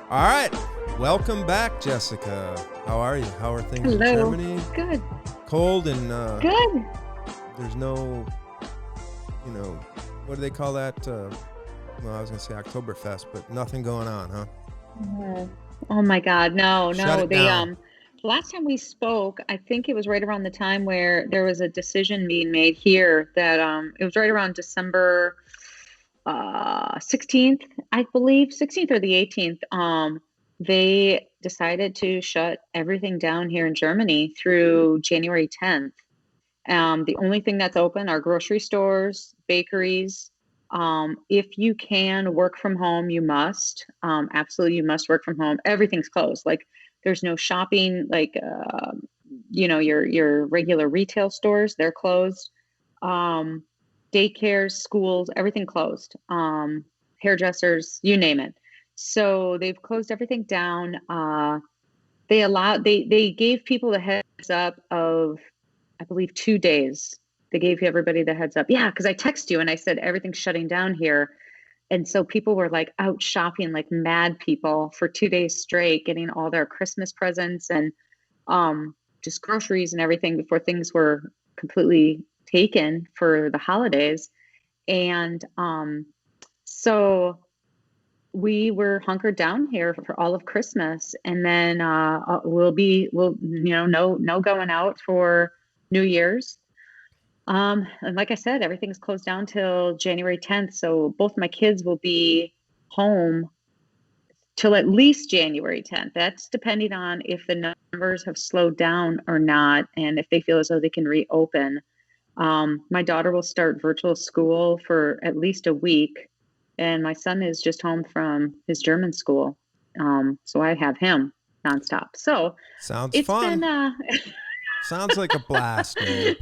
All right. Welcome back, Jessica. How are you? How are things in Hello. Germany? Good. Cold and Good. there's no, what do they call that? Well, I was going to say Oktoberfest, but nothing going on, huh? Oh, oh my God. No, Shut no. it down. Last time we spoke, I think it was right around the time where there was a decision being made here that it was right around December 16th, I believe, 16th or the 18th. They decided to shut everything down here in Germany through January 10th. The only thing that's open are grocery stores, bakeries. If you can work from home, you must. Absolutely, you must work from home. Everything's closed. Like there's no shopping. Like your regular retail stores, they're closed. Um, Daycares, schools, everything closed. Hairdressers, you name it. So they've closed everything down. They gave people the heads up of, I believe, 2 days. They gave everybody the heads up. Yeah, because I texted you and I said everything's shutting down here. And so people were like out shopping like mad people for 2 days straight, getting all their Christmas presents and just groceries and everything before things were completely taken for the holidays. And so we were hunkered down here for all of Christmas, and then no going out for New Year's. And like I said, everything's closed down till January 10th. So both my kids will be home till at least January 10th. That's depending on if the numbers have slowed down or not, and if they feel as though they can reopen. My daughter will start virtual school for at least a week, and my son is just home from his German school. So I have him nonstop. So Sounds it's fun. been Sounds like a blast, man.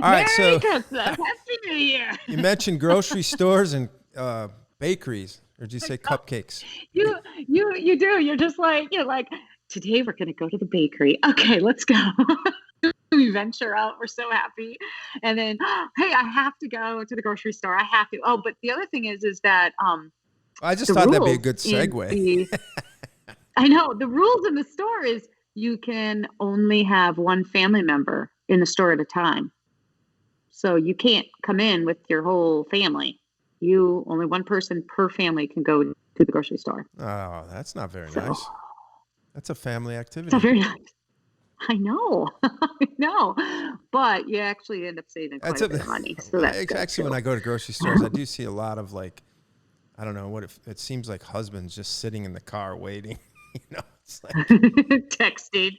All right. Merry So Christmas, Happy New Year. you mentioned grocery stores and bakeries, or did you say cupcakes? You do. You're like, today we're gonna go to the bakery. Okay, let's go. We venture out. We're so happy. And then, hey, I have to go to the grocery store. I have to. Oh, but the other thing is that I just the thought that'd be a rules good in segue. the I know the rules in the store is you can only have one family member in the store at a time. So you can't come in with your whole family. You only one person per family can go to the grocery store. Oh, that's not very So nice. That's a family it's not activity. very nice. I know, I know, but you actually end up saving That's quite a a bit of money, so that's good actually when too. I go to grocery stores, I do see a lot of like I don't know what it seems like husbands just sitting in the car waiting. It's like Texting,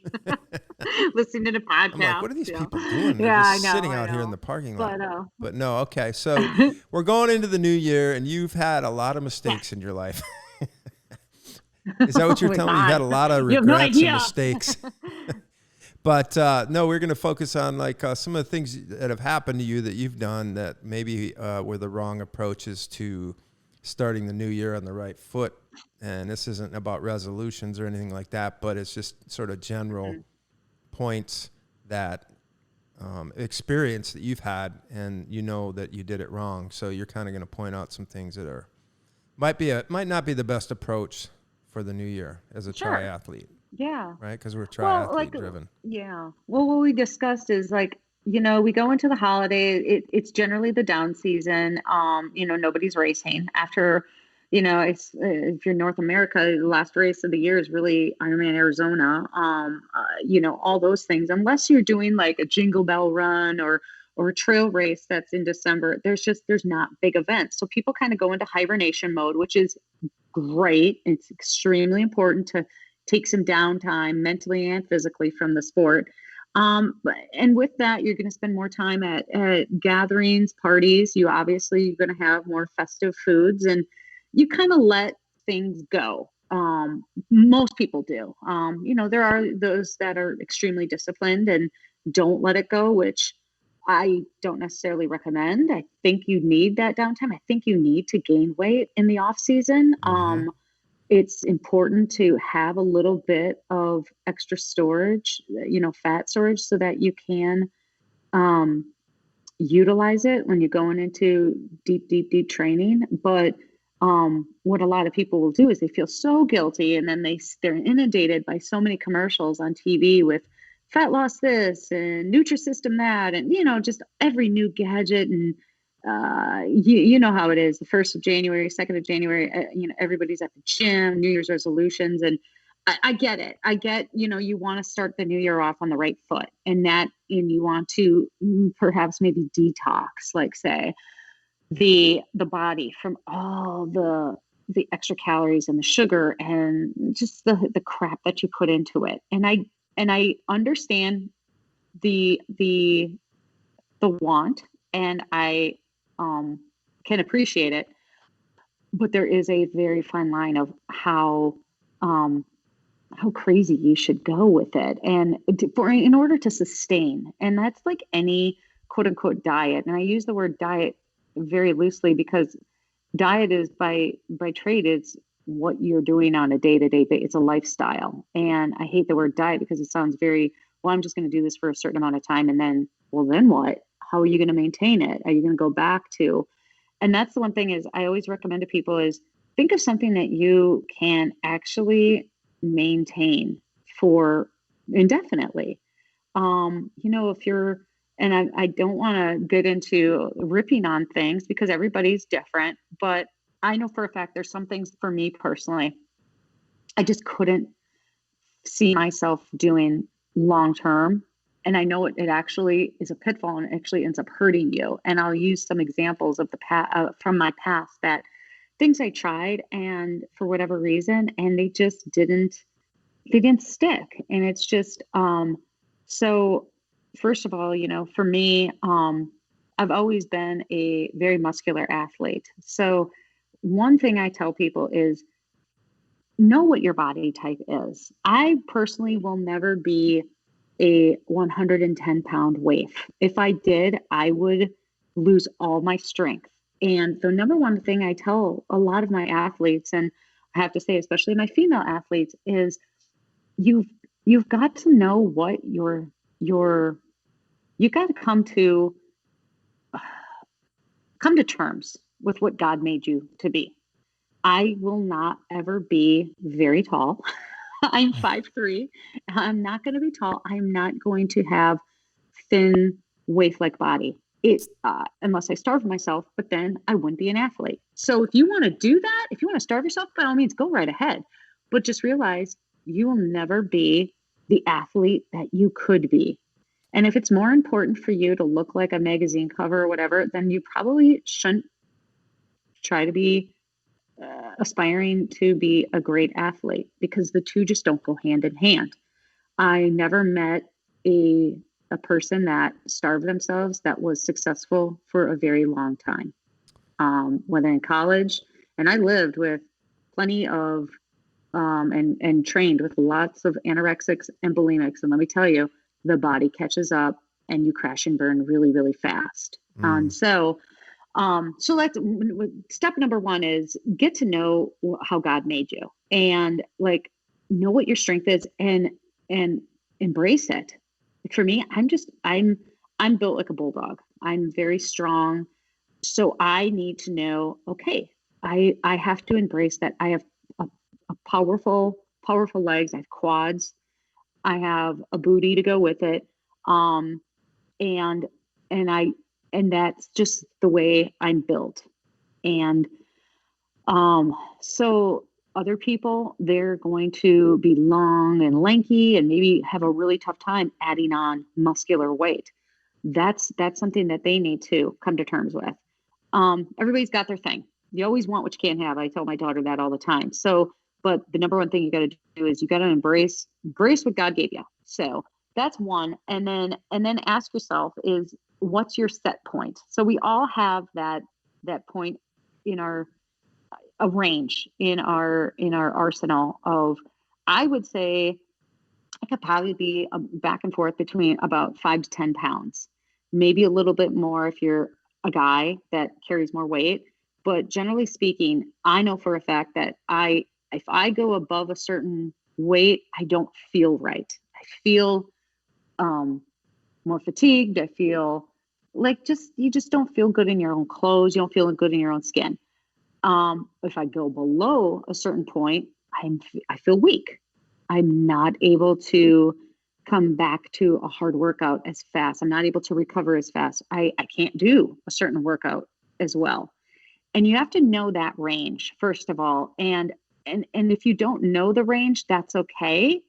listening to I'm like, what podcasts. are these Yeah, people doing? They're yeah, just I know, sitting I out here in the know, parking lot. but But no, okay. So we're going into the new year, and you've had a lot of yeah. mistakes in your life. Is that what Oh you're my telling me? You've had God, a lot of you have no regrets and idea. mistakes. But no, we're going to focus on like some of the things that have happened to you that you've done that maybe were the wrong approaches to starting the new year on the right foot. And this isn't about resolutions or anything like that, but it's just sort of general points that experience that you've had, and you know that you did it wrong. So you're kind of going to point out some things that are might not be the best approach for the new year as a Sure. triathlete, Yeah. right? Because we're Well, triathlete driven. yeah. Well, what we discussed is like, we go into the holiday. It's generally the down season. Nobody's racing after, if you're North America, the last race of the year is really Ironman Arizona. All those things. Unless you're doing like a Jingle Bell run or a trail race that's in December, there's not big events. So people kind of go into hibernation mode, which is great. It's extremely important to take some downtime mentally and physically from the sport. And with that, you're going to spend more time at gatherings, parties. You're going to have more festive foods, and you kind of let things go. Most people do. There are those that are extremely disciplined and don't let it go, which I don't necessarily recommend. I think you need that downtime. I think you need to gain weight in the off season. Mm-hmm. It's important to have a little bit of extra storage, fat storage, so that you can um, utilize it when you're going into deep, deep, deep training. But what a lot of people will do is they feel so guilty, and then they're inundated by so many commercials on TV with fat loss this and Nutrisystem that, and just every new gadget. And you know how it is. The 1st of January, 2nd of January, everybody's at the gym, New Year's resolutions, and I get it. I get, you want to start the new year off on the right foot, and you want to perhaps maybe detox, like say the body from all the extra calories and the sugar and just the crap that you put into it. And I understand the want, and I can appreciate it, but there is a very fine line of um how crazy you should go with it, and in order to sustain. And that's like any quote unquote diet, and I use the word diet very loosely, because diet is by trade, it's what you're doing on a day-to-day basis. It's a lifestyle, and I hate the word diet because it sounds very, well, I'm just going to do this for a certain amount of time, and then, well, then what? How are you going to maintain it? Are you going to go back to? And that's the one thing is I always recommend to people is think of something that you can actually maintain for indefinitely. If you're, and I don't want to get into ripping on things because everybody's different, but I know for a fact there's some things for me personally, I just couldn't see myself doing long term. And I know it actually is a pitfall, and it actually ends up hurting you. And I'll use some examples of from my past, that things I tried and for whatever reason, and they didn't stick. And it's just, so first of all, for me, I've always been a very muscular athlete. So one thing I tell people is know what your body type is. I personally will never be a 110-pound waif. If I did, I would lose all my strength. And the number one thing I tell a lot of my athletes, and I have to say, especially my female athletes, is you've you've got to know what your you got to come to terms with what God made you to be. I will not ever be very tall. I'm 5'3". I'm not going to be tall. I'm not going to have thin waif-like body. Unless I starve myself, but then I wouldn't be an athlete. So if you want to do that, if you want to starve yourself, by all means, go right ahead. But just realize you will never be the athlete that you could be. And if it's more important for you to look like a magazine cover or whatever, then you probably shouldn't try to be aspiring to be a great athlete, because the two just don't go hand in hand. I never met a person that starved themselves that was successful for a very long time. Whether in college, and I lived with plenty of and trained with lots of anorexics and bulimics, and let me tell you, the body catches up and you crash and burn really, really fast. So let's step number one is get to know how God made you, and like know what your strength is, and embrace it. For me, I'm built like a bulldog. I'm very strong. So I need to know, okay, I have to embrace that I have a powerful legs. I have quads. I have a booty to go with it. And and I and that's just the way I'm built. And so other people, they're going to be long and lanky and maybe have a really tough time adding on muscular weight. That's something that they need to come to terms with. Everybody's got their thing. You always want what you can't have. I tell my daughter that all the time. So, but the number one thing you got to do is you got to embrace what God gave you. So that's one. And then ask yourself is, what's your set point? So we all have that point in a range in our arsenal of, I would say I could probably be back and forth between about 5 to 10 pounds, maybe a little bit more if you're a guy that carries more weight. But generally speaking, I know for a fact that if I go above a certain weight, I don't feel right. I feel more fatigued. I feel like you just don't feel good in your own clothes. You don't feel good in your own skin. If I go below a certain point, I feel weak. I'm not able to come back to a hard workout as fast. I'm not able to recover as fast. I can't do a certain workout as well. And you have to know that range, first of all. And if you don't know the range, that's okay,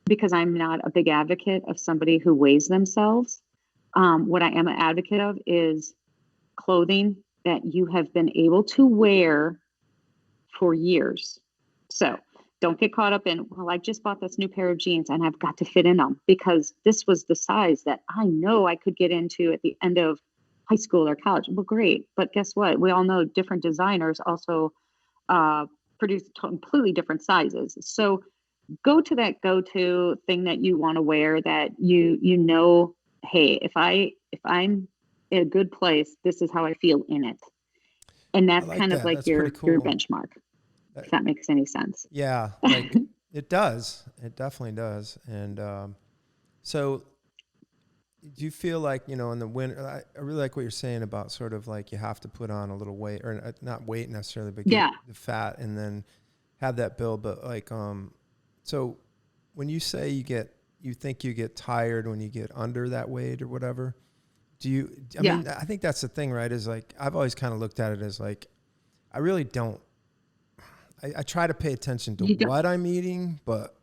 because I'm not a big advocate of somebody who weighs themselves. What I am an advocate of is clothing that you have been able to wear for years. So don't get caught up in, well, I just bought this new pair of jeans and I've got to fit in them because this was the size that I know I could get into at the end of high school or college. Well, great. But guess what? We all know different designers also produce completely different sizes. So go to that go-to thing that you want to wear that you know, hey, if I'm in a good place, this is how I feel in it. And I that's like kind of that. like That's pretty your cool. benchmark, That- if that makes any sense. yeah, like it does. It definitely does. And so do you feel like, in the winter, I really like what you're saying about sort of like you have to put on a little weight, or not weight necessarily, but get Yeah. the fat and then have that build. But like, so when you say you think you get tired when you get under that weight or whatever, I Yeah. mean, I think that's the thing, right? Is like, I've always kind of looked at it as like, I really don't, I try to pay attention to You don't. what I'm eating, but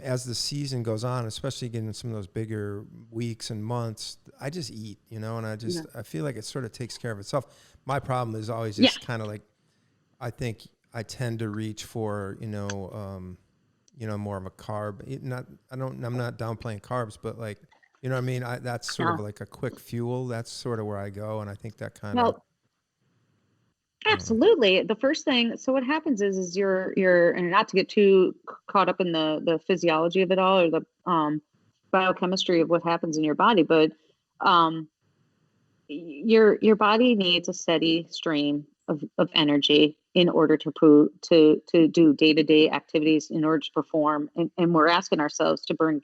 as the season goes on, especially getting some of those bigger weeks and months, I just eat, and Yeah. I feel like it sort of takes care of itself. My problem is always Yeah. just kind of like, I think I tend to reach for, more of a carb. I'm not downplaying carbs, but like, you know what I mean? That's sort of No. like a quick fuel. That's sort of where I go. And I think that kind of, Well, I don't know. absolutely. The first thing, so what happens is and not to get too caught up in the physiology of it all, or the biochemistry of what happens in your body, but um your body needs a steady stream of energy in order to do day-to-day activities, in order to perform. And we're asking ourselves to burn,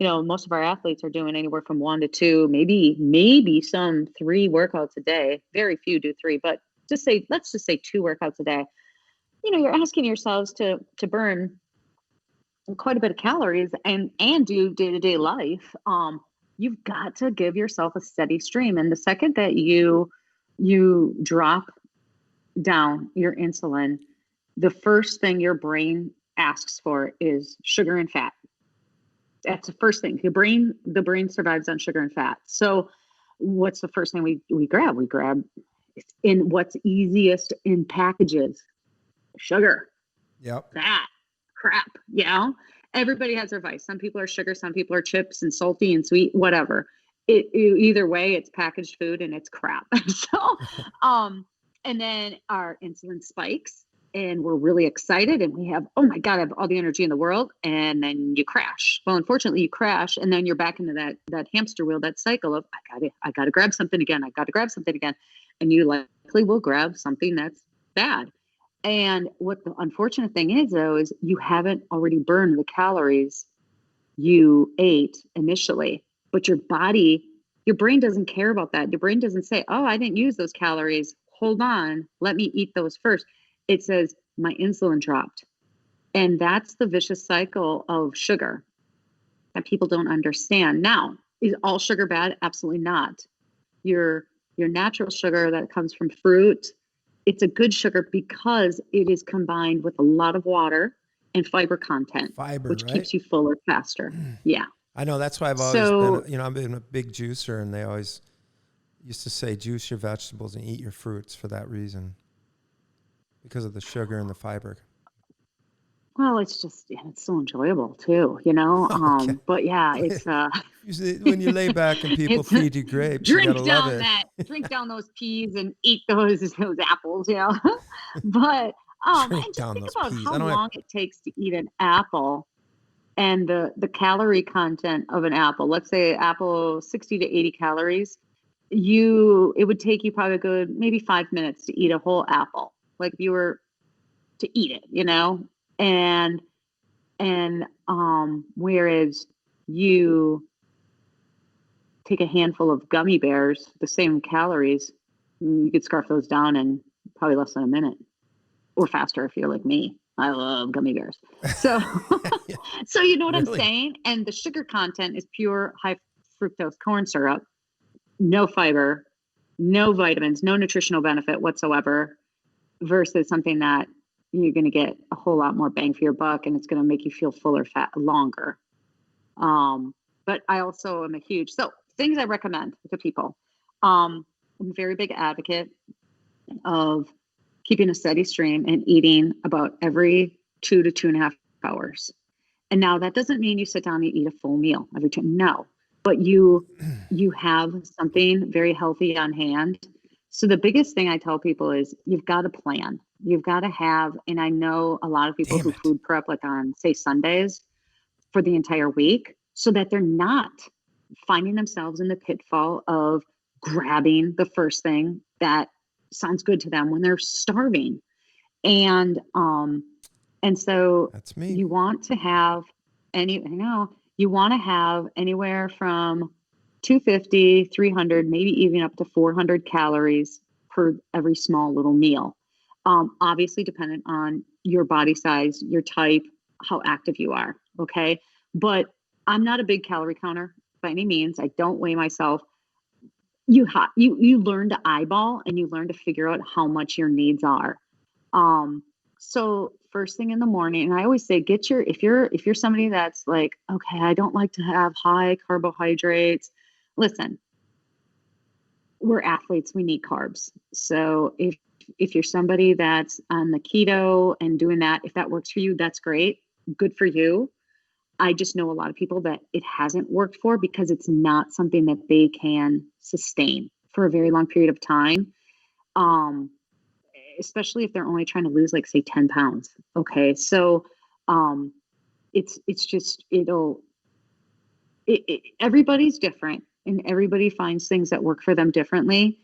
most of our athletes are doing anywhere from 1 to 2, maybe some 3 workouts a day. Very few do 3, but let's just say 2 workouts a day. You're asking yourselves to burn quite a bit of calories and do day-to-day life. You've got to give yourself a steady stream. And the second that you drop down your insulin, the first thing your brain asks for is sugar and fat. That's the first thing. The brain survives on sugar and fat. So what's the first thing we grab? We grab in what's easiest in packages: sugar, Yep. fat, crap. Everybody has their vice. Some people are sugar, some people are chips and salty and sweet, whatever. Either way, it's packaged food and it's crap. So and then our insulin spikes and we're really excited and we have, oh my God, I have all the energy in the world. And then you crash. Well, unfortunately you crash and then you're back into that hamster wheel, that cycle of I gotta grab something again. I gotta grab something again. And you likely will grab something that's bad. And what the unfortunate thing is, though, is you haven't already burned the calories you ate initially, but your brain doesn't care about that. Your brain doesn't say, oh, I didn't use those calories. Hold on, let me eat those first. It says, my insulin dropped. And that's the vicious cycle of sugar that people don't understand. Now, is all sugar bad? Absolutely not. Your natural sugar that comes from fruit, it's a good sugar because it is combined with a lot of water and fiber content, Fiber, which right? keeps you fuller faster. Yeah. I know that's why I've always been, So, I've been a big juicer, and they always used to say juice your vegetables and eat your fruits for that reason, because of the sugar and the fiber. well, it's so enjoyable too, Okay. but yeah, it's, Usually when you lay back and people it's feed you grapes, you gotta love it. drink down those peas and eat those apples. But, Drink and just down think those about peas. how I don't have. long it takes to eat an apple and the calorie content of an apple. Let's say apple 60 to 80 calories. It would take you probably a good maybe 5 minutes to eat a whole apple, like if you were to eat it. And whereas you take a handful of gummy bears, the same calories, you could scarf those down in probably less than a minute, or faster if you're like me. I love gummy bears. So, so you know what I'm Really? saying? And the sugar content is pure high fructose corn syrup, no fiber, no vitamins, no nutritional benefit whatsoever, versus something that you're going to get a whole lot more bang for your buck, and it's going to make you feel fuller, fat longer. But I also am a huge, so things I recommend to people. I'm a very big advocate of keeping a steady stream and eating about every 2 to 2.5 hours. And now that doesn't mean you sit down and eat a full meal every time. No, but you have something very healthy on hand. So the biggest thing I tell people is you've got to plan. You've got to have, and I know a lot of people Damn who it. food prep like on say Sundays for the entire week, so that they're not finding themselves in the pitfall of grabbing the first thing that sounds good to them when they're starving. And so That's me. you want to have you want to have anywhere from 250, 300, maybe even up to 400 calories per every small little meal. Obviously dependent on your body size, your type, how active you are. Okay. But I'm not a big calorie counter by any means. I don't weigh myself. You learn to eyeball, and you learn to figure out how much your needs are. So first thing in the morning, and I always say, if you're somebody that's like, okay, I don't like to have high carbohydrates. Listen, we're athletes, we need carbs. So if you're somebody that's on the keto and doing that, if that works for you, that's great. Good for you. I just know a lot of people that it hasn't worked for, because it's not something that they can sustain for a very long period of time. Especially if they're only trying to lose, like, say, 10 pounds. Okay. So, it's just, everybody's different, and everybody finds things that work for them differently.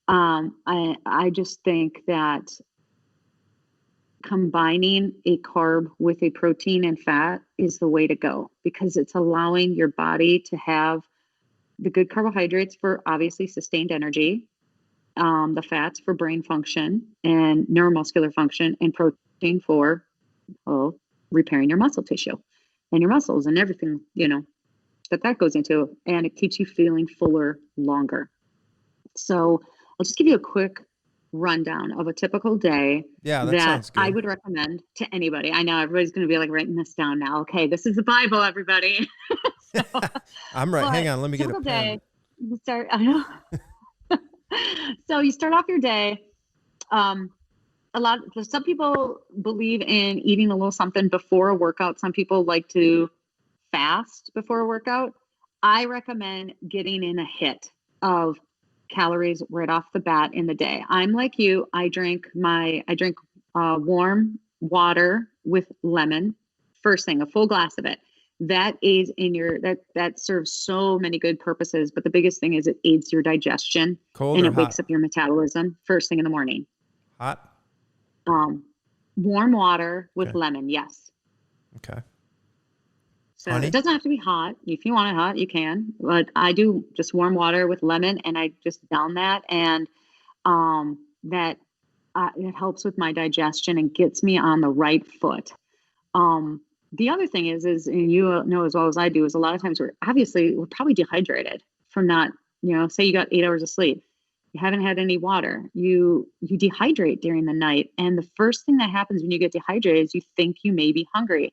I just think that combining a carb with a protein and fat is the way to go, because it's allowing your body to have the good carbohydrates for obviously sustained energy, the fats for brain function and neuromuscular function, and protein for repairing your muscle tissue and your muscles and everything, that goes into, and it keeps you feeling fuller longer. So I'll just give you a quick rundown of a typical day Yeah, that that sounds I good. would recommend to anybody. I know everybody's going to be like writing this down now. Okay, this is the Bible, everybody. So, I'm right. Hang but on. Let me get a typical pen. day, you start. I know. So you start off your day. Um, some people believe in eating a little something before a workout. Some people like to fast before a workout. I recommend getting in a hit of calories right off the bat in the day. I'm like you. I drink warm water with lemon first thing, a full glass of it. That is that serves so many good purposes, but the biggest thing is it aids your digestion, Cold and or it wakes hot? up your metabolism first thing in the morning. Hot? Um, Warm water with Okay. lemon, yes. Okay. So it Honey? doesn't have to be hot. If you want it hot, you can. But I do just warm water with lemon, and I just down that, and that it helps with my digestion and gets me on the right foot. Um, the other thing is, and you know as well as I do, is a lot of times we're probably dehydrated from not, say you got 8 hours of sleep, you haven't had any water, you dehydrate during the night, and the first thing that happens when you get dehydrated is you think you may be hungry,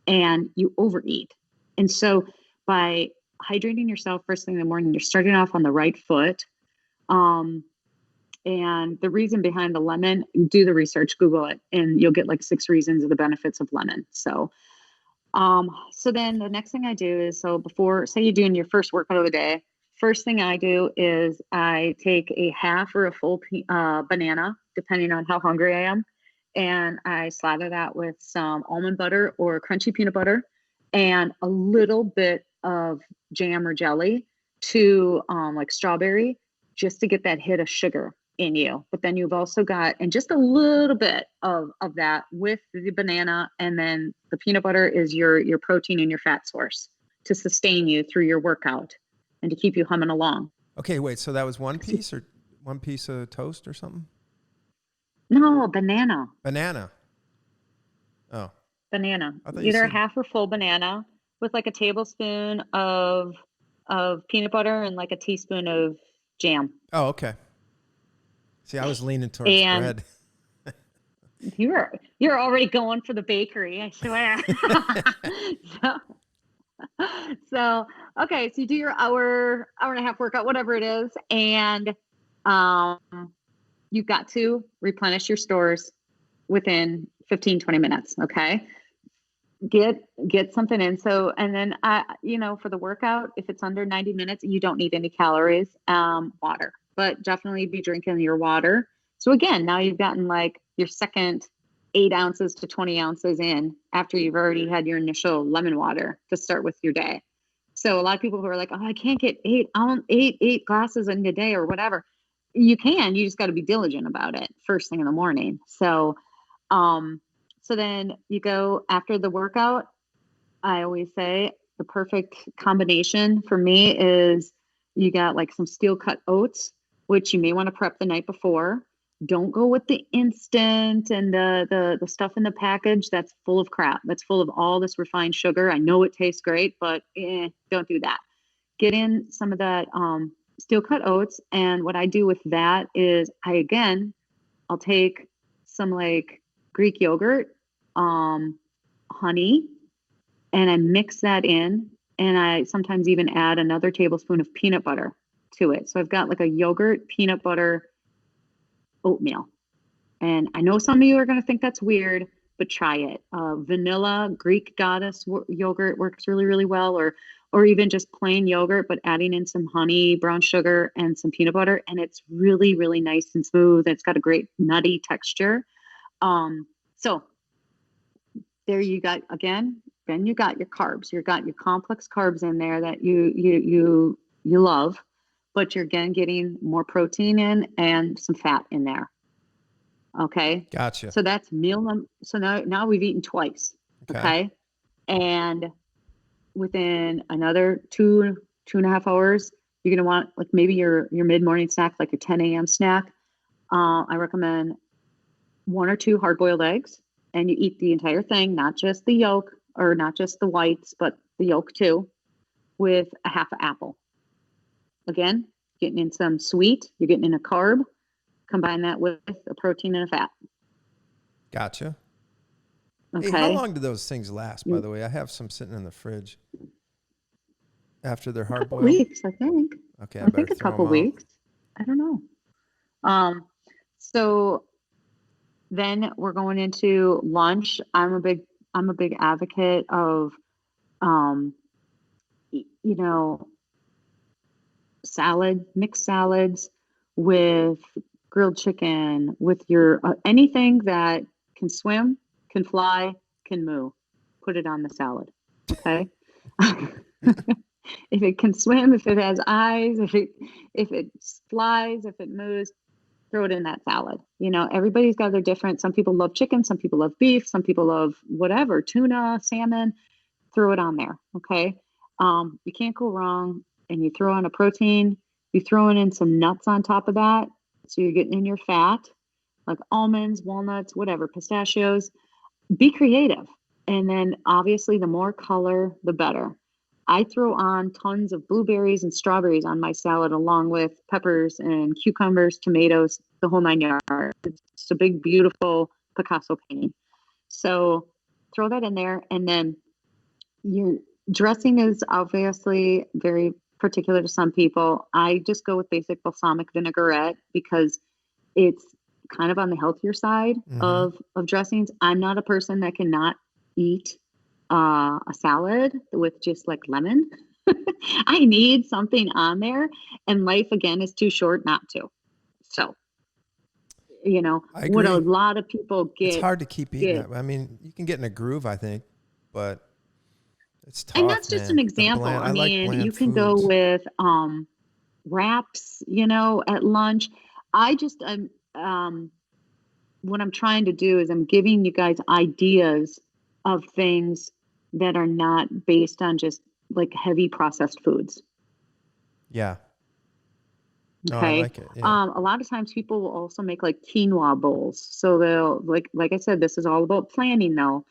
and you overeat. And so by hydrating yourself first thing in the morning, you're starting off on the right foot. Um, and the reason behind the lemon, do the research, Google it, and you'll get like 6 reasons of the benefits of lemon. So then the next thing I do is, so before, say you're doing your first workout of the day, first thing I do is I take a half or a full banana, depending on how hungry I am, and I slather that with some almond butter or crunchy peanut butter and a little bit of jam or jelly to like strawberry, just to get that hit of sugar in you. But then you've also got, and just a little bit of that with the banana, and then the peanut butter is your protein and your fat source to sustain you through your workout and to keep you humming along. Okay, wait. So that was one piece or one piece of toast or something? No, banana. Banana. Oh, Banana. I thought you Either a said. half or full banana with like a tablespoon of peanut butter and like a teaspoon of jam. Oh, okay. See, I was leaning towards And bread. you're already going for the bakery, I swear. So, so okay, so you do your hour and a half workout, whatever it is, and um you've got to replenish your stores within 15-20 minutes. Okay. Get something in. So, and then for the workout, if it's under 90 minutes, you don't need any calories. Water, but definitely be drinking your water. So again, now you've gotten like your second 8 ounces to 20 ounces in after you've already had your initial lemon water to start with your day. So a lot of people who are like, oh, I can't get eight glasses in a day or whatever. You can, you just got to be diligent about it first thing in the morning. Um, so then you go after the workout. I always say the perfect combination for me is you got like some steel cut oats, which you may want to prep the night before. Don't go with the instant and the stuff in the package that's full of crap. That's full of all this refined sugar. I know it tastes great, but don't do that. Get in some of that steel cut oats. And what I do with that is I'll take some like Greek yogurt, honey, and I mix that in. And I sometimes even add another tablespoon of peanut butter to it. So I've got like a yogurt, peanut butter, oatmeal. And I know some of you are going to think that's weird, but try it. Vanilla Greek goddess yogurt works really, really well, or even just plain yogurt, but adding in some honey, brown sugar, and some peanut butter, and it's really, really nice and smooth. It's got a great nutty texture. So there you got again. Then you got your carbs. You got your complex carbs in there that you love, but you're again getting more protein in and some fat in there. Okay. Gotcha. So that's meal number. So now we've eaten twice. Okay. Okay. And within another 2.5 hours, you're gonna want like maybe your mid-morning snack, like your 10 a.m. snack. I recommend 1 or 2 hard-boiled eggs, and you eat the entire thing, not just the yolk or not just the whites, but the yolk too, with a half an apple. Again, getting in some sweet, you're getting in a carb, combine that with a protein and a fat. Gotcha. Hey, how Okay. long do those things last, by the way? I have some sitting in the fridge after they're A hard couple boiled. weeks, I think. Okay, I I better think a throw them couple out. weeks. I don't know. Um, so then we're going into lunch. I'm a big advocate of um, you know, mixed salads with grilled chicken, with your anything that can swim, can fly, can moo. Put it on the salad. Okay. If it can swim, if it has eyes, if it flies, if it moves, throw it in that salad. Everybody's got their different. Some people love chicken, some people love beef, some people love whatever, tuna, salmon. Throw it on there. Okay. You can't go wrong. And you throw on a protein, you throw in some nuts on top of that. So you're getting in your fat, like almonds, walnuts, whatever, pistachios. Be creative. And then obviously the more color, the better. I throw on tons of blueberries and strawberries on my salad, along with peppers and cucumbers, tomatoes, the whole 9 yards. It's a big, beautiful Picasso painting. So throw that in there. And then your dressing is obviously very particular to some people. I just go with basic balsamic vinaigrette because it's kind of on the healthier side Mm-hmm. of dressings. I'm not a person that cannot eat a salad with just like lemon. I need something on there, and life again is too short not to. So, I what a agree. lot of people It's get hard to keep eating get that. I mean, you can get in a groove, I think, but it's and tough, that's just man. an The example. bland. I I like mean, bland you can go foods. with wraps, at lunch. I just what I'm trying to do is I'm giving you guys ideas of things that are not based on just like heavy processed foods. Yeah. Oh, I Okay. like it. Yeah. A lot of times people will also make like quinoa bowls. So they'll like I said, this is all about planning though.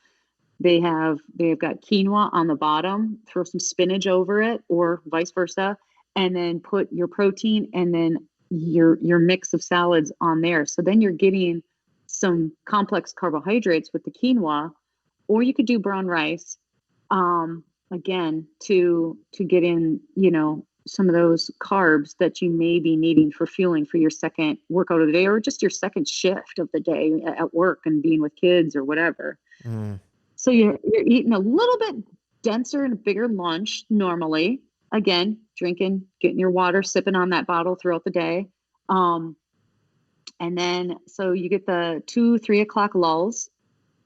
They've got quinoa on the bottom, throw some spinach over it or vice versa, and then put your protein and then your mix of salads on there. So then you're getting some complex carbohydrates with the quinoa, or you could do brown rice. Again, to get in, some of those carbs that you may be needing for fueling for your second workout of the day or just your second shift of the day at work and being with kids or whatever. Mm. So you're eating a little bit denser and a bigger lunch normally. Again, drinking, getting your water, sipping on that bottle throughout the day. And then so you get the 2, 3 o'clock lulls.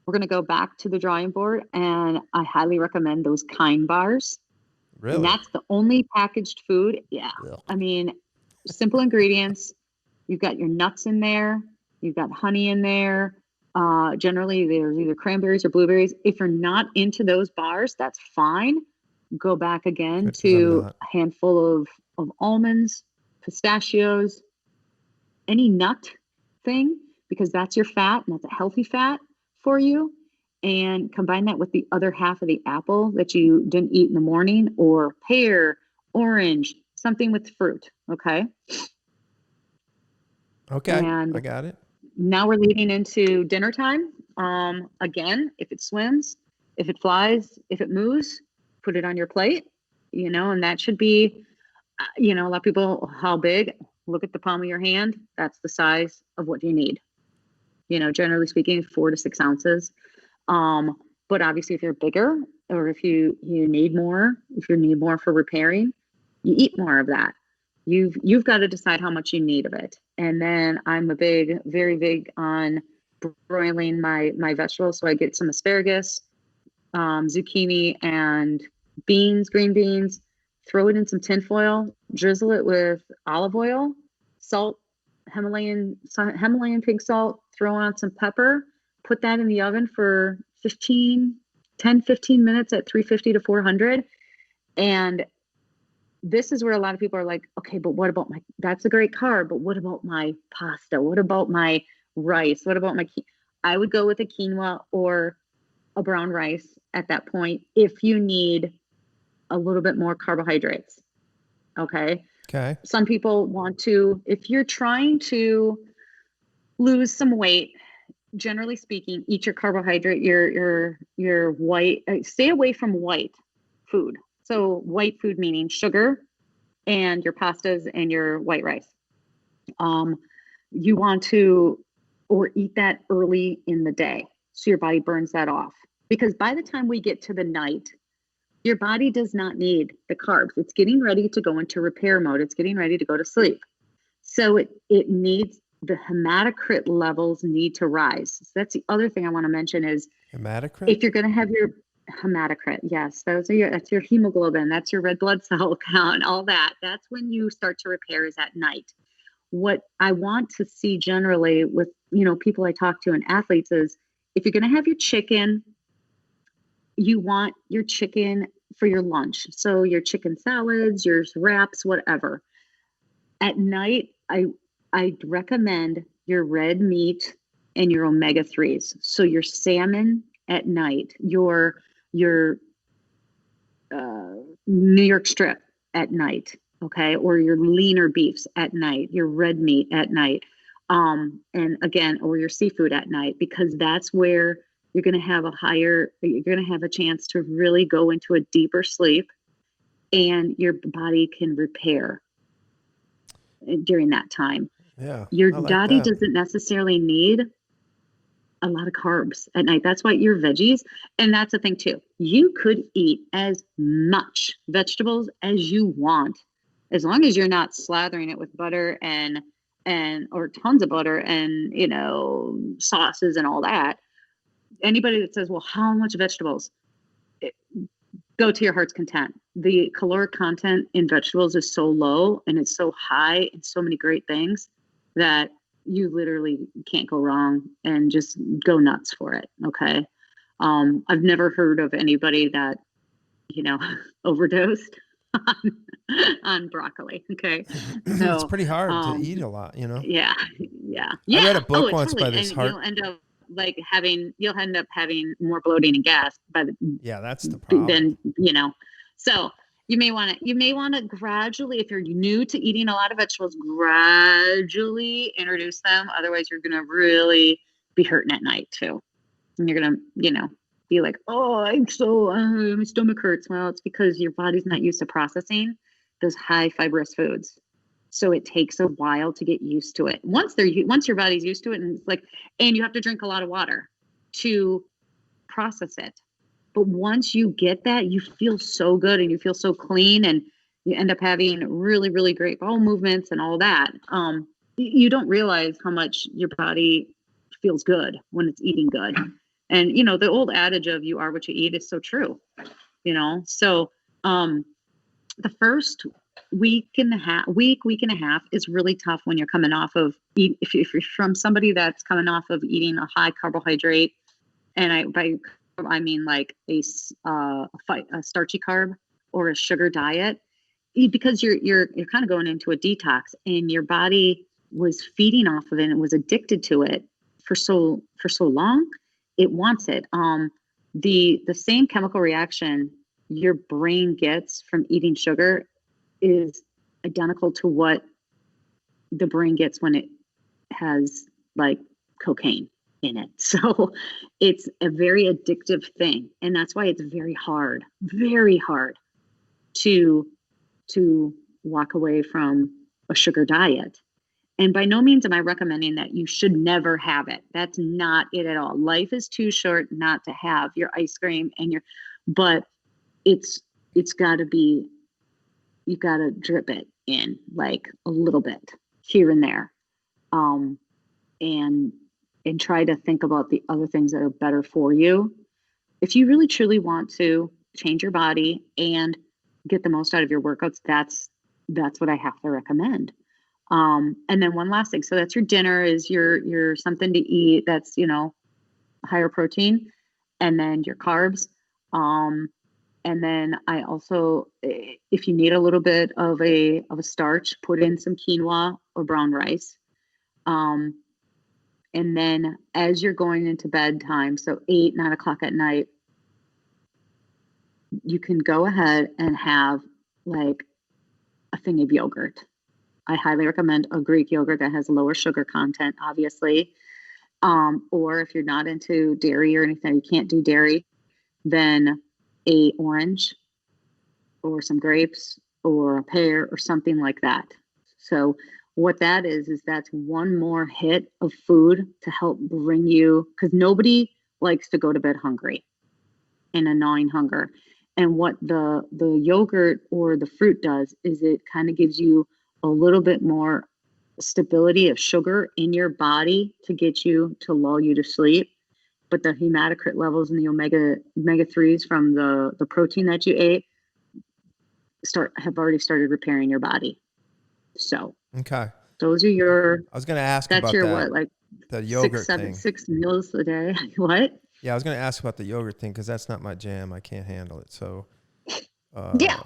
We're going to go back to the drawing board, and I highly recommend those Kind bars. And Really? that's the only packaged food. Yeah. Yeah. I mean, simple ingredients. You've got your nuts in there. You've got honey in there. Generally, there's either cranberries or blueberries. If you're not into those bars, that's fine. Go back again Good, because I'm to not. a handful of almonds, pistachios, any nut thing, because that's your fat and that's a healthy fat for you. And combine that with the other half of the apple that you didn't eat in the morning, or pear, orange, something with fruit. Okay. Okay, I And got it. now we're leading into dinner time. Again, if it swims, if it flies, if it moves, put it on your plate, and that should be, a lot of people, how big? Look at the palm of your hand. That's the size of what you need. Generally speaking, 4 to 6 ounces. But obviously if you're bigger or if you need more, if you need more for repairing, you eat more of that. You've got to decide how much you need of it. And then I'm very big on broiling my vegetables. So I get some asparagus, zucchini and beans, green beans, throw it in some tin foil, drizzle it with olive oil, salt, Himalayan pink salt, throw on some pepper, put that in the oven for 15 minutes at 350 to 400. And this is where a lot of people are like, okay, but what about that's a great carb, but what about my pasta? What about my rice? What about I would go with a quinoa or a brown rice at that point if you need a little bit more carbohydrates. Okay. Okay. Some people want to, if you're trying to lose some weight, generally speaking, eat your carbohydrate, your white, stay away from white food. So white food meaning sugar and your pastas and your white rice. You want to, or eat that early in the day so your body burns that off. Because by the time we get to the night, your body does not need the carbs. It's getting ready to go into repair mode. It's getting ready to go to sleep. So it needs, the hematocrit levels need to rise. So that's the other thing I want to mention is Hematocrit? if you're going to have your hematocrit, yes, that's your hemoglobin, that's your red blood cell count, all that. That's when you start to repair, is at night. What I want to see generally with, people I talk to and athletes is if you're going to have your chicken, you want your chicken for your lunch. So your chicken salads, your wraps, whatever. At night, I recommend your red meat and your omega-3s. So your salmon at night, your New York strip at night, okay, or your leaner beefs at night, your red meat at night, and again, or your seafood at night, because that's where you're going to have a chance to really go into a deeper sleep, and your body can repair during that time. Yeah, Your I like body that. doesn't necessarily need a lot of carbs at night. That's why your veggies, and that's the thing too. You could eat as much vegetables as you want, as long as you're not slathering it with butter and or tons of butter and sauces and all that. Anybody that says, "Well, how much vegetables?" Go to your heart's content. The caloric content in vegetables is so low and it's so high in so many great things that you literally can't go wrong, and just go nuts for it. Okay. I've never heard of anybody that, overdosed on, on broccoli. Okay. It's So, pretty hard to um, eat a lot, you know. yeah, yeah, I read yeah. a Oh, book once by totally. this And heart. you'll end up having more bloating and gas by the Yeah, that's the problem. then so you may want to gradually, if you're new to eating a lot of vegetables, gradually introduce them. Otherwise you're going to really be hurting at night too, and you're going to be like, oh, my stomach hurts. Well, it's because your body's not used to processing those high fibrous foods, so it takes a while to get used to it. Once your body's used to it, and it's like, and you have to drink a lot of water to process it. But once you get that, you feel so good and you feel so clean, and you end up having really, really great bowel movements and all that. You don't realize how much your body feels good when it's eating good. And the old adage of you are what you eat is so true. So the first week and a half is really tough when you're coming off of if you're from somebody that's coming off of eating a high carbohydrate, and I mean like a starchy carb or a sugar diet, because you're kind of going into a detox, and your body was feeding off of it and was addicted to it for so long. It wants it. The same chemical reaction your brain gets from eating sugar is identical to what the brain gets when it has like cocaine in it. So it's a very addictive thing. And that's why it's very hard to walk away from a sugar diet. And by no means am I recommending that you should never have it. That's not it at all. Life is too short not to have your ice cream but it's got to be, you've got to drip it in like a little bit here and there. Um, and try to think about the other things that are better for you. If you really truly want to change your body and get the most out of your workouts, that's what I have to recommend. And then one last thing. So that's your dinner, is your something to eat that's, higher protein, and then your carbs. And then I also, if you need a little bit of a starch, put in some quinoa or brown rice. And then as you're going into bedtime, so 8, 9 o'clock at night, you can go ahead and have like a thing of yogurt. I highly recommend a Greek yogurt that has lower sugar content, obviously. Or if you're not into dairy or anything, you can't do dairy, then a orange or some grapes or a pear or something like that. So what that is that's one more hit of food to help bring you, because nobody likes to go to bed hungry and a gnawing hunger. And what the yogurt or the fruit does is it kind of gives you a little bit more stability of sugar in your body to get you to lull you to sleep. But the hematocrit levels and the omega-3s from the protein that you ate have already started repairing your body. So Okay. those are I was going to ask that's about your that, what, like the yogurt thing. 6 meals a day. What? Yeah, I was going to ask about the yogurt thing because that's not my jam. I can't handle it. So, Yeah.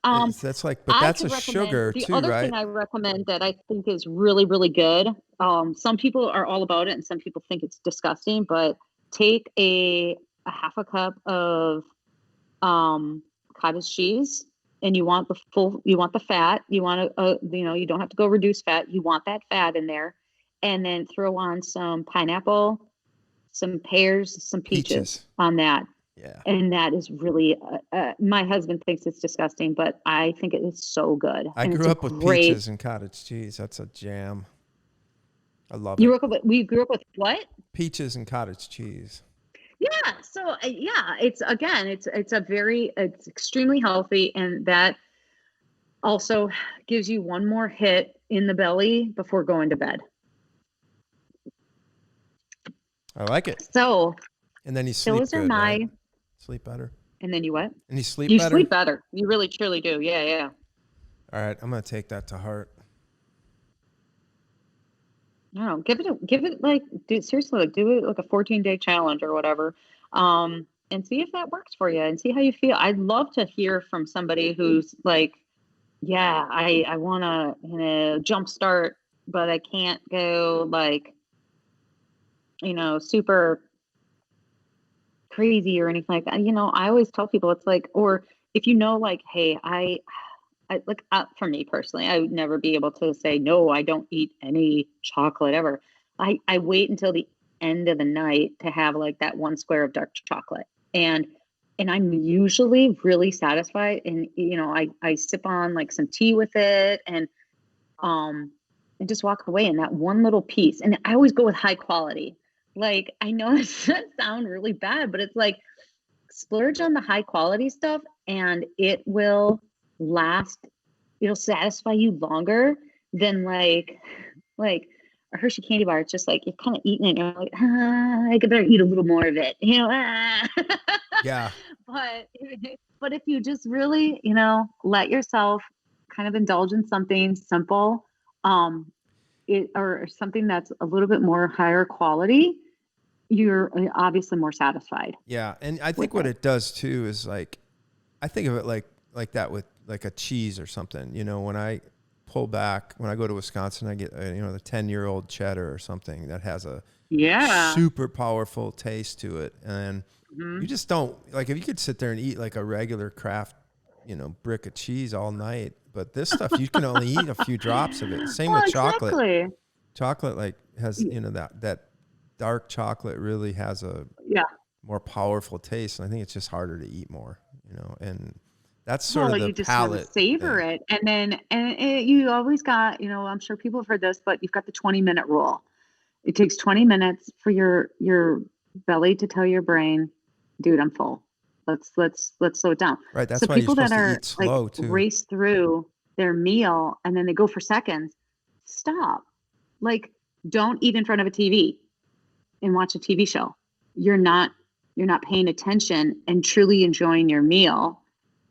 that's like, but I that's could a recommend sugar the too, other thing right? I recommend that I think is really, really good. Some people are all about it and some people think it's disgusting, but take a half a cup of cottage cheese, and you want the fat. You want to, you don't have to go reduce fat. You want that fat in there, and then throw on some pineapple, some pears, some peaches Peaches. on that. Yeah. And that is really, my husband thinks it's disgusting, but I think it is so good. I And it's grew a up with great, peaches and cottage cheese. That's a jam. I love you it. grew up with, we grew up with what? Peaches and cottage cheese. Yeah. So yeah, it's extremely healthy. And that also gives you one more hit in the belly before going to bed. I like it. So And then you sleep those are good, right? my, Sleep better. and then you what? And you sleep You better? sleep better. You really, truly do. Yeah. Yeah. All right. I'm going to take that to heart. No, give it like, do seriously, like do it like a 14-day challenge or whatever. And see if that works for you and see how you feel. I'd love to hear from somebody who's like yeah, I want to, jump start, but I can't go like, super crazy or anything like that. I always tell people it's like, or if like, hey, I like for me personally, I would never be able to say no. I don't eat any chocolate ever. I wait until the end of the night to have like that one square of dark chocolate, and I'm usually really satisfied. And I sip on like some tea with it, um and just walk away in that one little piece. And I always go with high quality. Like I know this sound really bad, but it's like splurge on the high quality stuff and it will last. It'll satisfy you longer than like a Hershey candy bar. It's just like you're kind of eating it and you're like, I could better eat a little more of it, Yeah. but if you just really, let yourself kind of indulge in something simple, um, or something that's a little bit more higher quality, you're obviously more satisfied Yeah. And I with think what it. it does too is like, I think of it like that with like a cheese or something. When I pull back, when I go to Wisconsin, I get, the 10-year-old cheddar or something that has a Yeah. super powerful taste to it. And you Mhm. just don't, like, if you could sit there and eat like a regular Kraft, brick of cheese all night, but this stuff, you can only eat a few drops of it. Same Well, with chocolate. exactly. Chocolate, like, has, that dark chocolate really has a Yeah. more powerful taste. And I think it's just harder to eat more, and that's sort Well, of the you just want to palate savor thing. it. And then, you always got, I'm sure people have heard this, but you've got the 20-minute rule. It takes 20 minutes for your belly to tell your brain, dude, I'm full. Let's slow it down. Right. So That's why you're people that supposed to are eat like slow too. race through their meal and then they go for seconds, stop. Like, don't eat in front of a TV and watch a TV show. You're not you're not paying attention and truly enjoying your meal,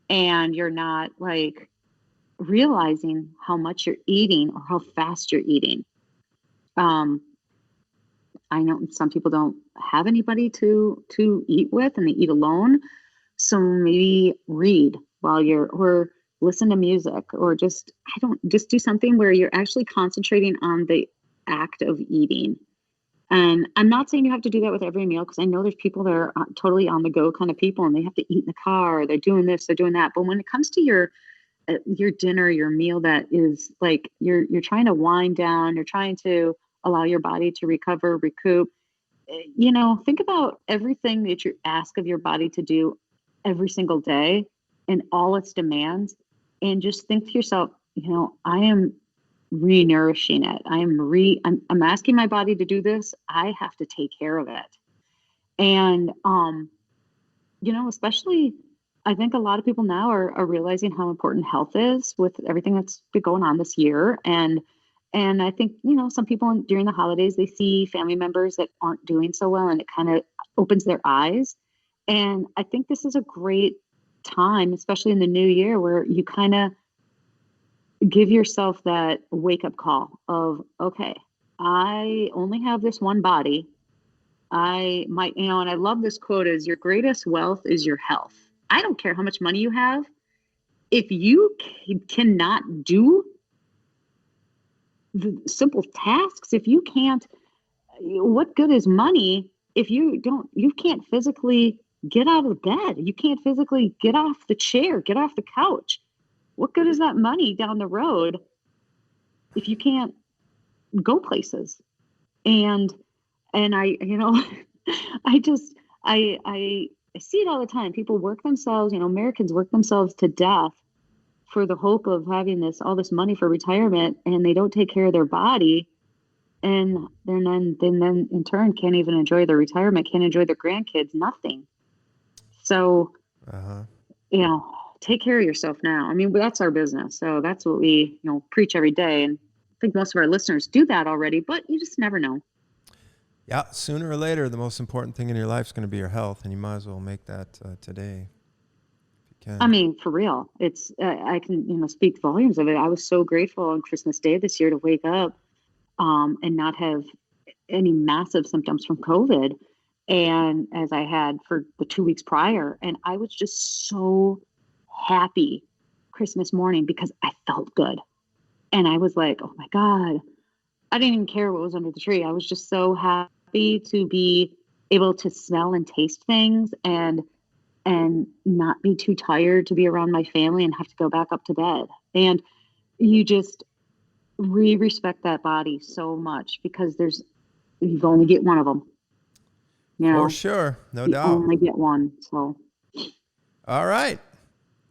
and you're not like realizing how much you're eating or how fast you're eating. Um, I know some people don't have anybody to eat with and they eat alone. So maybe read while you're or listen to music or I don't just do something where you're actually concentrating on the act of eating. And I'm not saying you have to do that with every meal because I know there's people that are totally on the go kind of people and they have to eat in the car, or they're doing this, they're doing that. But when it comes to your dinner, your meal that is like you're trying to wind down, you're trying to allow your body to recover, recoup. Think about everything that you ask of your body to do every single day and all its demands, and just think to yourself, I am re-nourishing it. I'm asking my body to do this. I have to take care of it. And especially I think a lot of people now are realizing how important health is with everything that's been going on this year. And I think, some people during the holidays, they see family members that aren't doing so well and it kind of opens their eyes. And I think this is a great time, especially in the new year, where you kind of give yourself that wake up call of, okay, I only have this one body. I might, and I love this quote is your greatest wealth is your health. I don't care how much money you have. If you cannot do the simple tasks, if you can't, what good is money if you can't physically get out of bed? You can't physically get off the chair, get off the couch. What good is that money down the road if you can't go places? And I, I just I see it all the time. People work themselves, Americans work themselves to death for the hope of having all this money for retirement, and they don't take care of their body, and then in turn can't even enjoy their retirement, can't enjoy their grandkids, nothing. So, Uh-huh. you know, take care of yourself now. I mean, that's our business. So that's what we, preach every day. And I think most of our listeners do that already, but you just never know. Yeah. Sooner or later, the most important thing in your life is going to be your health, and you might as well make that today if you I can. mean, for real, it's, I can, speak volumes of it. I was so grateful on Christmas Day this year to wake up and not have any massive symptoms from COVID. And as I had for the 2 weeks prior, and I was just so happy Christmas morning because I felt good. And I was like, oh my God, I didn't even care what was under the tree. I was just so happy to be able to smell and taste things and not be too tired to be around my family and have to go back up to bed. And you just respect that body so much because you only get one of them. You know, For sure. No you doubt. only get one. So All right.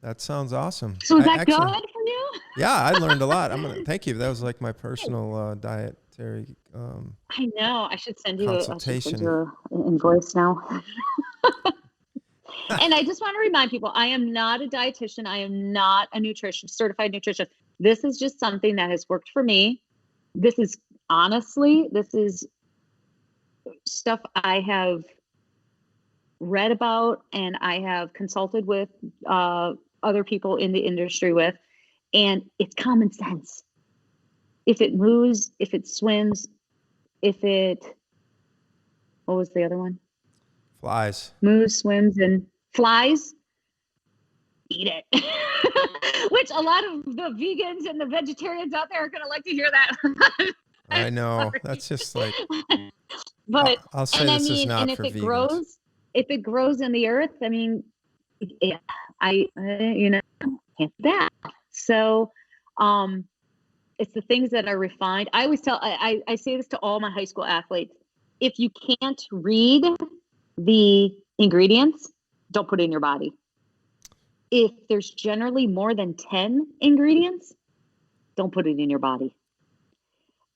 That sounds awesome. is that Actually, good for you? yeah, I learned a lot. Thank you. That was like my personal dietary I know. I should send you consultation. an invoice now. And I just want to remind people, I am not a dietitian. I am not a certified nutrition. This is just something that has worked for me. This is stuff I have read about and I have consulted with other people in the industry with, and it's common sense. If it moves, if it swims, what was the other one? Flies. Moves, swims, and flies, eat it. Which a lot of the vegans and the vegetarians out there are going to like to hear that. I know. Sorry. That's just like, but I'll say this is not for vegans. If it grows in the earth, I mean, yeah, can't do that. So, it's the things that are refined. I always I say this to all my high school athletes. If you can't read the ingredients, don't put it in your body. If there's generally more than 10 ingredients, don't put it in your body.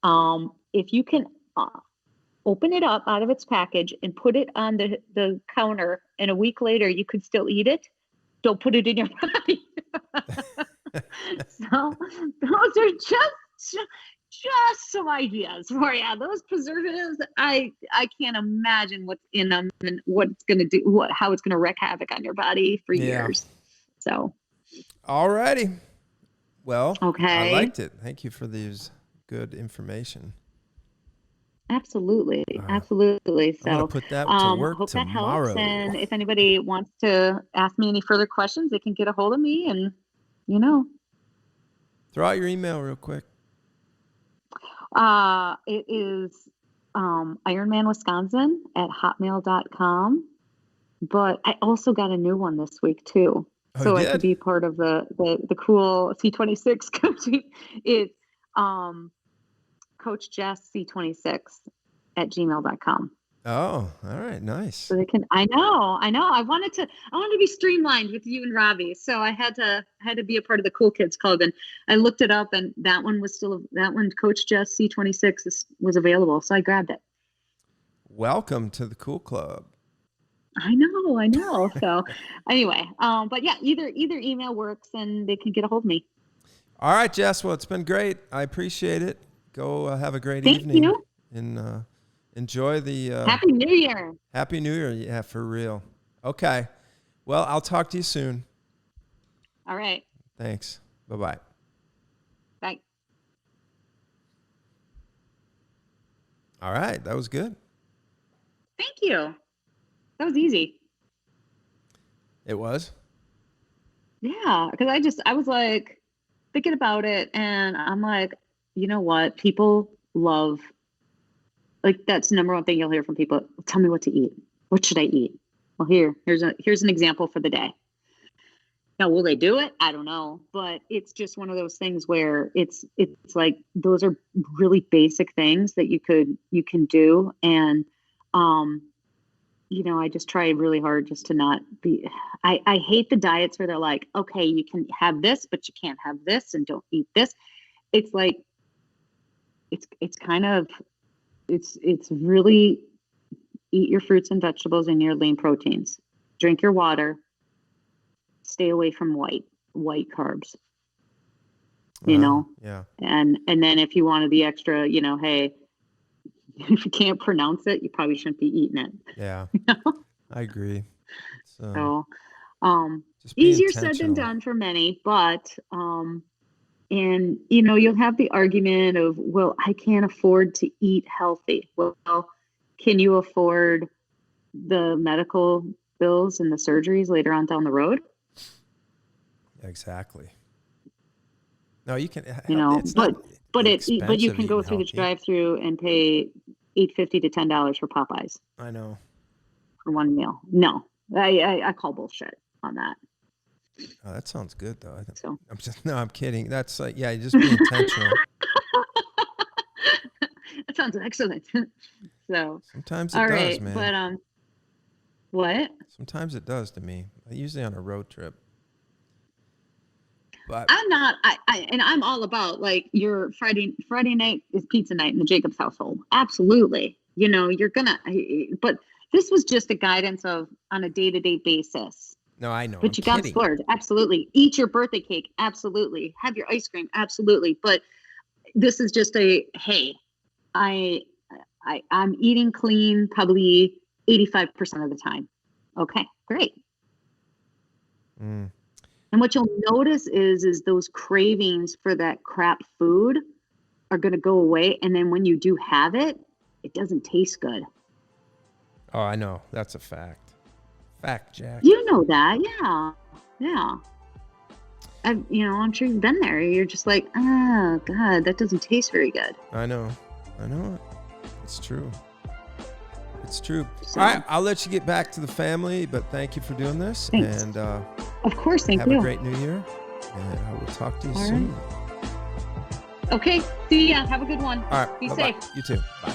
If you can open it up out of its package and put it on the counter, and a week later you could still eat it, don't put it in your body. So those are just some ideas for you. Those preservatives, I can't imagine what's in them and what it's going to do, how it's going to wreak havoc on your body for years. So, all righty. Well, okay. I liked it. Thank you for these good information. Absolutely. Absolutely. So I'm going to put that to work hope tomorrow. That helps. And if anybody wants to ask me any further questions, they can get a hold of me and, throw out your email real quick. It is ironmanwisconsin@hotmail.com. But I also got a new one this week too. So I could be part of the cool C26 coaching. It's Coach Jess C26@gmail.com. Oh, all right, nice. So they can. I know. I wanted to be streamlined with you and Robbie, so I had to be a part of the Cool Kids Club, and I looked it up, and that one, Coach Jess C26 was available, so I grabbed it. Welcome to the Cool Club. I know. So anyway, but yeah, either email works, and they can get a hold of me. All right, Jess. Well, it's been great. I appreciate it. Go have a great evening. Thank you. And enjoy the Happy New Year. Happy New Year. Yeah, for real. Okay. Well, I'll talk to you soon. All right. Thanks. Bye-bye. Bye. All right. That was good. Thank you. That was easy. It was? Yeah, because I was like thinking about it, and I'm like, you know what? People love, like, that's the number one thing you'll hear from people. Tell me what to eat. What should I eat? Well, here's an example for the day. Now, will they do it? I don't know, but it's just one of those things where it's like those are really basic things that you can do, and I just try really hard just to not be. I hate the diets where they're like, okay, you can have this, but you can't have this, and don't eat this. It's like it's kind of it's really eat your fruits and vegetables and your lean proteins. Drink your water. Stay away from white carbs. Yeah. And then if you want to be extra, hey, if you can't pronounce it, you probably shouldn't be eating it. Yeah. I agree. So easier said than done for many, but and you'll have the argument of, well, I can't afford to eat healthy. Well, can you afford the medical bills and the surgeries later on down the road? Exactly. No, you can. You know, It's but not but you expensive can go eating through the healthy. drive-through and pay $8.50 to $10 for Popeyes I know. for one meal. No, I call bullshit on that. Oh, that sounds good though. So I'm kidding. That's like, yeah, just be intentional. that sounds excellent. So Sometimes it all does, right, man. but what? Sometimes it does to me. Usually on a road trip. But I'm not. And I'm all about like your Friday night is pizza night in the Jacobs household. Absolutely. You know, you're gonna. But this was just a guidance of on a day-to-day basis. no, I know. I'm But you got to kidding. splurge. Absolutely. Eat your birthday cake. Absolutely. Have your ice cream. Absolutely. But this is just hey, I'm eating clean probably 85% of the time. Okay, great. Mm. And what you'll notice is those cravings for that crap food are going to go away. And then when you do have it, it doesn't taste good. Oh, I know. That's a fact. Fact, Jack. You know that. Yeah. Yeah. I'm sure you've been there. You're just like, oh God, that doesn't taste very good. I know it. It's true. It's true. So, All right, I'll let you get back to the family, but thank you for doing this. Thanks. And of course, thank have you. a great new year. And I will talk to you All soon. right. Okay. See ya. Have a good one. All right. Be bye-bye. safe. You too. Bye.